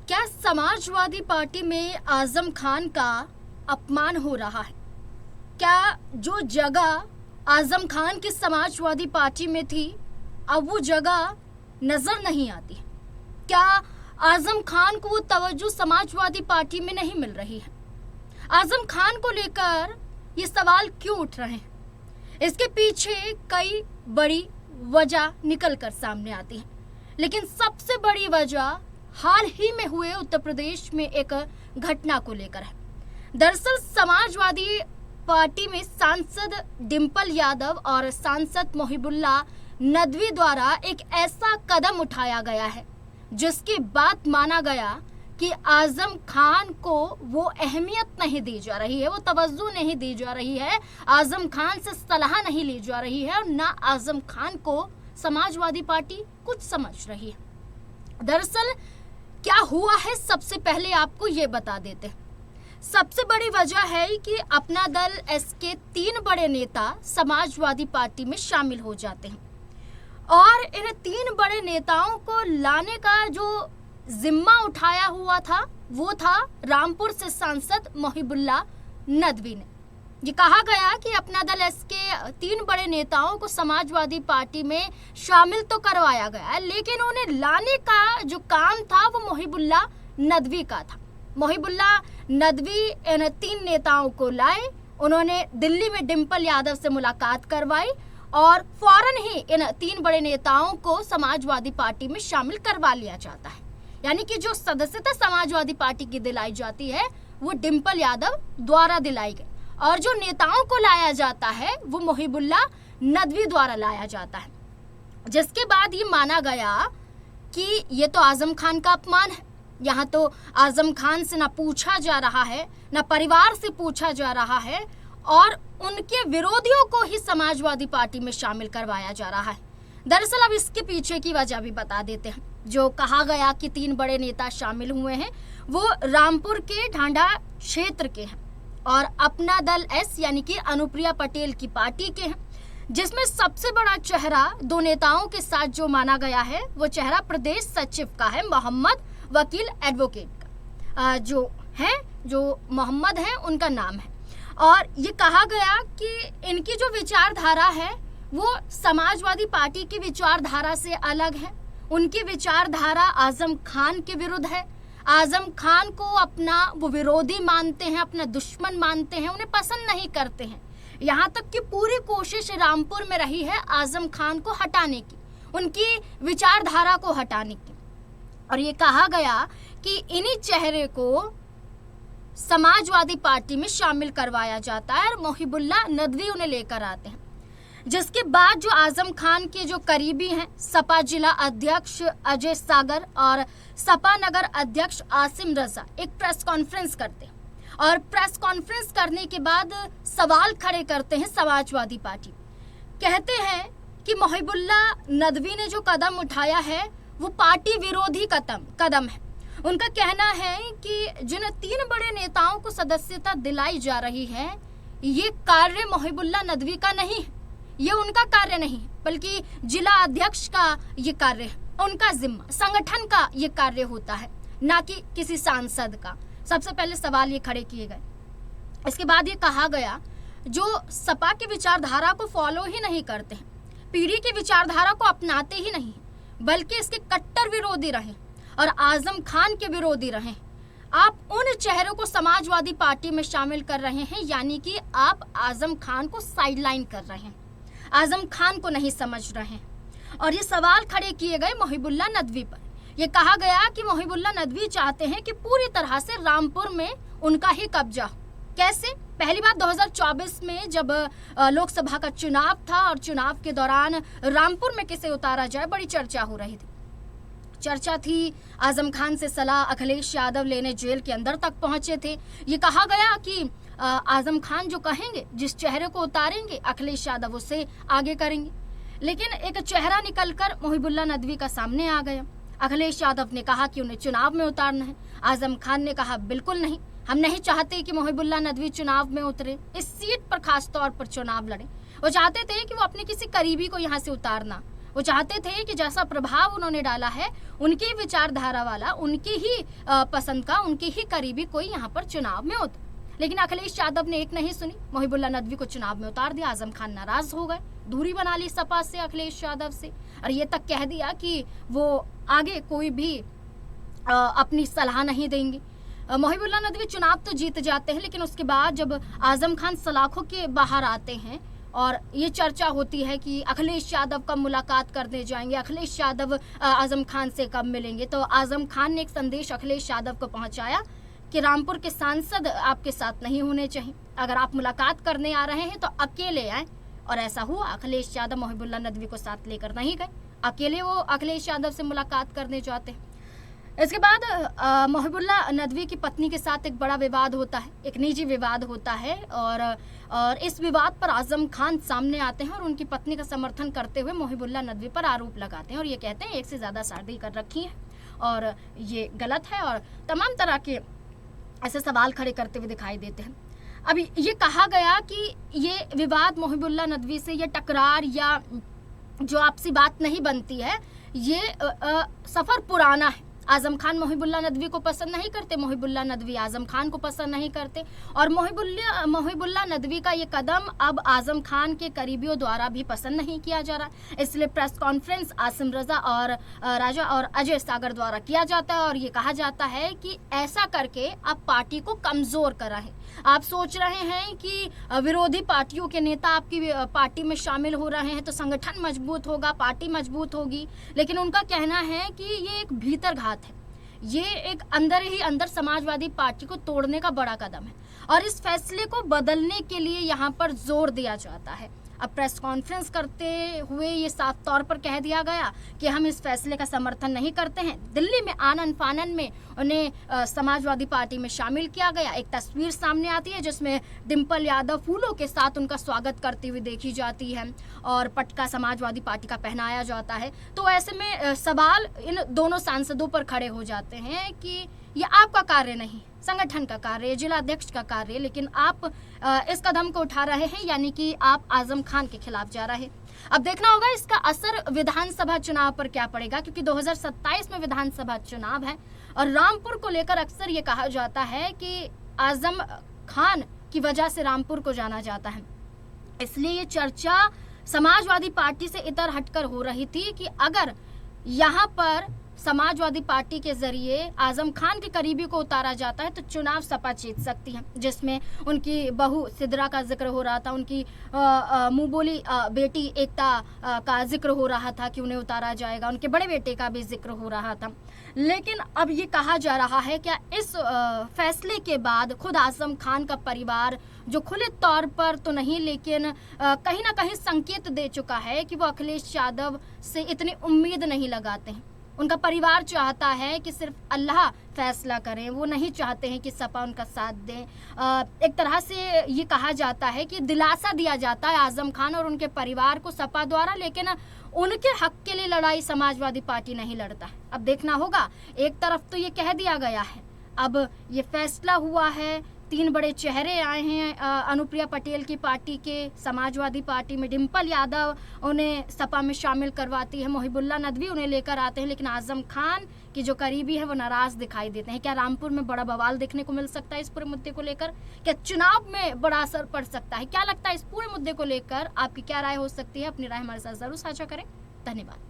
क्या समाजवादी पार्टी में आजम खान का अपमान हो रहा है? क्या जो जगह आजम खान की समाजवादी पार्टी में थी अब वो जगह नजर नहीं आती? क्या आजम खान को वो तवज्जो समाजवादी पार्टी में नहीं मिल रही है? आजम खान को लेकर ये सवाल क्यों उठ रहे हैं? इसके पीछे कई बड़ी वजह निकल कर सामने आती है, लेकिन सबसे बड़ी वजह हाल ही में हुए उत्तर प्रदेश में एक घटना को लेकर है। दरअसल समाजवादी पार्टी में सांसद डिंपल यादव और सांसद मोहिबुल्लाह नदवी द्वारा एक ऐसा कदम उठाया गया है जिसके बाद माना गया कि आजम खान को वो अहमियत नहीं दी जा रही है, वो तवज्जो नहीं दी जा रही है, आजम खान से सलाह नहीं ली जा रही है और ना आजम खान को समाजवादी पार्टी कुछ समझ रही है। दरअसल क्या हुआ है, सबसे पहले आपको ये बता देते हैं। सबसे बड़ी वजह है कि अपना दल के 3 बड़े नेता समाजवादी पार्टी में शामिल हो जाते हैं और इन 3 बड़े नेताओं को लाने का जो जिम्मा उठाया हुआ था वो था रामपुर से सांसद मोहिबुल्लाह नदवी ने। ये कहा गया कि अपना दल के 3 बड़े नेताओं को समाजवादी पार्टी में शामिल तो करवाया गया, लेकिन उन्हें लाने का जो काम था वो मोहिबुल्लाह नदवी का था। मोहिबुल्लाह नदवी इन 3 नेताओं को लाए, उन्होंने दिल्ली में डिंपल यादव से मुलाकात करवाई और फौरन ही इन 3 बड़े नेताओं को समाजवादी पार्टी में शामिल करवा लिया जाता है। यानी कि जो सदस्यता समाजवादी पार्टी की दिलाई जाती है वो डिंपल यादव द्वारा दिलाई गई और जो नेताओं को लाया जाता है वो मोहिबुल्लाह नदवी द्वारा लाया जाता है, जिसके बाद ये माना गया कि ये तो आजम खान का अपमान है। यहाँ तो आजम खान से ना पूछा जा रहा है, ना परिवार से पूछा जा रहा है और उनके विरोधियों को ही समाजवादी पार्टी में शामिल करवाया जा रहा है। दरअसल अब इसके पीछे की वजह भी बता देते हैं। जो कहा गया कि 3 बड़े नेता शामिल हुए हैं वो रामपुर के ढांढा क्षेत्र के हैं और अपना दल यानी कि अनुप्रिया पटेल की पार्टी के हैं, जिसमें सबसे बड़ा चेहरा 2 नेताओं के साथ जो माना गया है वो चेहरा प्रदेश सचिव का है, मोहम्मद वकील एडवोकेट का। जो मोहम्मद है उनका नाम है और ये कहा गया कि इनकी जो विचारधारा है वो समाजवादी पार्टी की विचारधारा से अलग है। उनकी विचारधारा आजम खान के विरुद्ध है। आजम खान को अपना वो विरोधी मानते हैं, अपना दुश्मन मानते हैं, उन्हें पसंद नहीं करते हैं। यहाँ तक कि पूरी कोशिश रामपुर में रही है आजम खान को हटाने की, उनकी विचारधारा को हटाने की। और ये कहा गया कि इन्हीं चेहरे को समाजवादी पार्टी में शामिल करवाया जाता है और मोहिबुल्लाह नदवी उन्हें लेकर आते हैं। जिसके बाद जो आजम खान के जो करीबी हैं सपा जिला अध्यक्ष अजय सागर और सपा नगर अध्यक्ष आसिम रजा एक प्रेस कॉन्फ्रेंस करते हैं और प्रेस कॉन्फ्रेंस करने के बाद सवाल खड़े करते हैं समाजवादी पार्टी। कहते हैं कि मोहिबुल्लाह नदवी ने जो कदम उठाया है वो पार्टी विरोधी कदम है। उनका कहना है कि जिन 3 बड़े नेताओं को सदस्यता दिलाई जा रही है ये कार्य मोहिबुल्लाह नदवी का नहीं है, ये उनका कार्य नहीं बल्कि जिला अध्यक्ष का ये कार्य है, उनका जिम्मा संगठन का ये कार्य होता है, ना कि किसी सांसद का। सबसे पहले सवाल ये खड़े किए गए। इसके बाद ये कहा गया जो सपा की विचारधारा को फॉलो ही नहीं करते हैं, पीढ़ी की विचारधारा को अपनाते ही नहीं बल्कि इसके कट्टर विरोधी रहे और आजम खान के विरोधी रहे, आप उन चेहरों को समाजवादी पार्टी में शामिल कर रहे हैं, यानी कि आप आजम खान को साइडलाइन कर रहे हैं, आजम खान को नहीं समझ रहे हैं। और ये सवाल खड़े किए गए मोहिबुल्लाह नदवी पर। यह कहा गया कि मोहिबुल्लाह नदवी चाहते हैं कि पूरी तरह से रामपुर में उनका ही कब्जा हो। कैसे? पहली बार 2024 में जब लोकसभा का चुनाव था और चुनाव के दौरान रामपुर में किसे उतारा जाए बड़ी चर्चा हो रही थी। चर्चा थी, आजम खान से सलाह अखिलेश यादव लेने जेल के अंदर तक पहुंचे थे। ये कहा गया कि आजम खान जो कहेंगे, जिस चेहरे को उतारेंगे अखिलेश यादव उससे आगे करेंगे। लेकिन एक चेहरा निकलकर मोहिबुल्लाह नदवी का सामने आ गया। अखिलेश यादव ने कहा कि उन्हें चुनाव में उतारना है, आजम खान ने कहा बिल्कुल नहीं, हम नहीं चाहते कि मोहिबुल्लाह नदवी चुनाव में उतरे, इस सीट पर खास तौर पर चुनाव लड़े। वो चाहते थे कि वो अपने किसी करीबी को यहाँ से उतारना, वो चाहते थे कि जैसा प्रभाव उन्होंने डाला है, उनकी विचारधारा वाला, उनकी ही पसंद का, उनकी ही करीबी कोई यहाँ पर चुनाव में होता। लेकिन अखिलेश यादव ने एक नहीं सुनी, मोहिबुल्लाह नदवी को चुनाव में उतार दिया। आजम खान नाराज हो गए, दूरी बना ली सपा से, अखिलेश यादव से, और ये तक कह दिया कि वो आगे कोई भी अपनी सलाह नहीं देंगे। मोहिबुल्लाह नदवी चुनाव तो जीत जाते हैं, लेकिन उसके बाद जब आजम खान सलाखों के बाहर आते हैं और ये चर्चा होती है कि अखिलेश यादव कब मुलाकात करने जाएंगे, अखिलेश यादव आजम खान से कब मिलेंगे, तो आजम खान ने एक संदेश अखिलेश यादव को पहुंचाया कि रामपुर के सांसद आपके साथ नहीं होने चाहिए, अगर आप मुलाकात करने आ रहे हैं तो अकेले आए। और ऐसा हुआ, अखिलेश यादव मोहिबुल्लाह नदवी को साथ लेकर नहीं गए, अकेले वो अखिलेश यादव से मुलाकात करने जाते हैं। इसके बाद मोहिबुल्लाह नदवी की पत्नी के साथ एक बड़ा विवाद होता है, एक निजी विवाद होता है, और इस विवाद पर आजम खान सामने आते हैं और उनकी पत्नी का समर्थन करते हुए मोहिबुल्लाह नदवी पर आरोप लगाते हैं और ये कहते हैं एक से ज़्यादा शादी कर रखी है और ये गलत है, और तमाम तरह के ऐसे सवाल खड़े करते हुए दिखाई देते हैं। अभी ये कहा गया कि ये विवाद मोहिबुल्लाह नदवी से, ये टकरार या जो आपसी बात नहीं बनती है, ये सफ़र पुराना है। आजम खान मोहिबुल्लाह नदवी को पसंद नहीं करते, मोहिबुल्लाह नदवी आजम खान को पसंद नहीं करते, और मोहिबुल्लाह नदवी का ये कदम अब आजम खान के करीबियों द्वारा भी पसंद नहीं किया जा रहा। इसलिए प्रेस कॉन्फ्रेंस आसिम रजा और राजा और अजय सागर द्वारा किया जाता है और ये कहा जाता है कि ऐसा करके आप पार्टी को कमज़ोर कर रहे हैं। आप सोच रहे हैं कि विरोधी पार्टियों के नेता आपकी पार्टी में शामिल हो रहे हैं तो संगठन मजबूत होगा, पार्टी मजबूत होगी, लेकिन उनका कहना है कि ये एक भीतर घात है, ये एक अंदर ही अंदर समाजवादी पार्टी को तोड़ने का बड़ा कदम है और इस फैसले को बदलने के लिए यहाँ पर जोर दिया जाता है। अब प्रेस कॉन्फ्रेंस करते हुए ये साफ तौर पर कह दिया गया कि हम इस फैसले का समर्थन नहीं करते हैं। दिल्ली में आनन फानन में उन्हें समाजवादी पार्टी में शामिल किया गया। एक तस्वीर सामने आती है जिसमें डिम्पल यादव फूलों के साथ उनका स्वागत करती हुई देखी जाती है और पटका समाजवादी पार्टी का पहनाया जाता है। तो ऐसे में सवाल इन दोनों सांसदों पर खड़े हो जाते हैं कि ये आपका कार्य नहीं, संगठन का कार्य, जिलाध्यक्ष का कार्य, लेकिन आप इस कदम को उठा रहे हैं, यानी कि आप आजम खान के खिलाफ जा रहे हैं। अब देखना होगा इसका असर विधानसभा चुनाव पर क्या पड़ेगा, क्योंकि 2027 में विधानसभा चुनाव है और रामपुर को लेकर अक्सर ये कहा जाता है कि आजम खान की वजह से रामपुर को जाना जाता है। इसलिए ये चर्चा समाजवादी पार्टी से इतर हटकर हो रही थी कि अगर यहाँ पर समाजवादी पार्टी के जरिए आजम खान के करीबी को उतारा जाता है तो चुनाव सपा जीत सकती है, जिसमें उनकी बहू सिद्रा का जिक्र हो रहा था, उनकी मुंह बोली बेटी एकता का जिक्र हो रहा था कि उन्हें उतारा जाएगा, उनके बड़े बेटे का भी जिक्र हो रहा था। लेकिन अब ये कहा जा रहा है क्या इस फैसले के बाद खुद आजम खान का परिवार, जो खुले तौर पर तो नहीं लेकिन कहीं ना कहीं संकेत दे चुका है कि वो अखिलेश यादव से इतनी उम्मीद नहीं लगाते हैं। उनका परिवार चाहता है कि सिर्फ अल्लाह फैसला करें, वो नहीं चाहते हैं कि सपा उनका साथ दें। एक तरह से ये कहा जाता है कि दिलासा दिया जाता है आजम खान और उनके परिवार को सपा द्वारा, लेकिन उनके हक के लिए लड़ाई समाजवादी पार्टी नहीं लड़ता है। अब देखना होगा, एक तरफ तो ये कह दिया गया है, अब ये फैसला हुआ है, 3 बड़े चेहरे आए हैं अनुप्रिया पटेल की पार्टी के, समाजवादी पार्टी में डिम्पल यादव उन्हें सपा में शामिल करवाती है, मोहिबुल्लाह नदवी उन्हें लेकर आते हैं, लेकिन आजम खान की जो करीबी है वो नाराज दिखाई देते हैं। क्या रामपुर में बड़ा बवाल देखने को मिल सकता है इस पूरे मुद्दे को लेकर? क्या चुनाव में बड़ा असर पड़ सकता है? क्या लगता है इस पूरे मुद्दे को लेकर आपकी क्या राय हो सकती है? अपनी राय हमारे साथ जरूर साझा करें। धन्यवाद।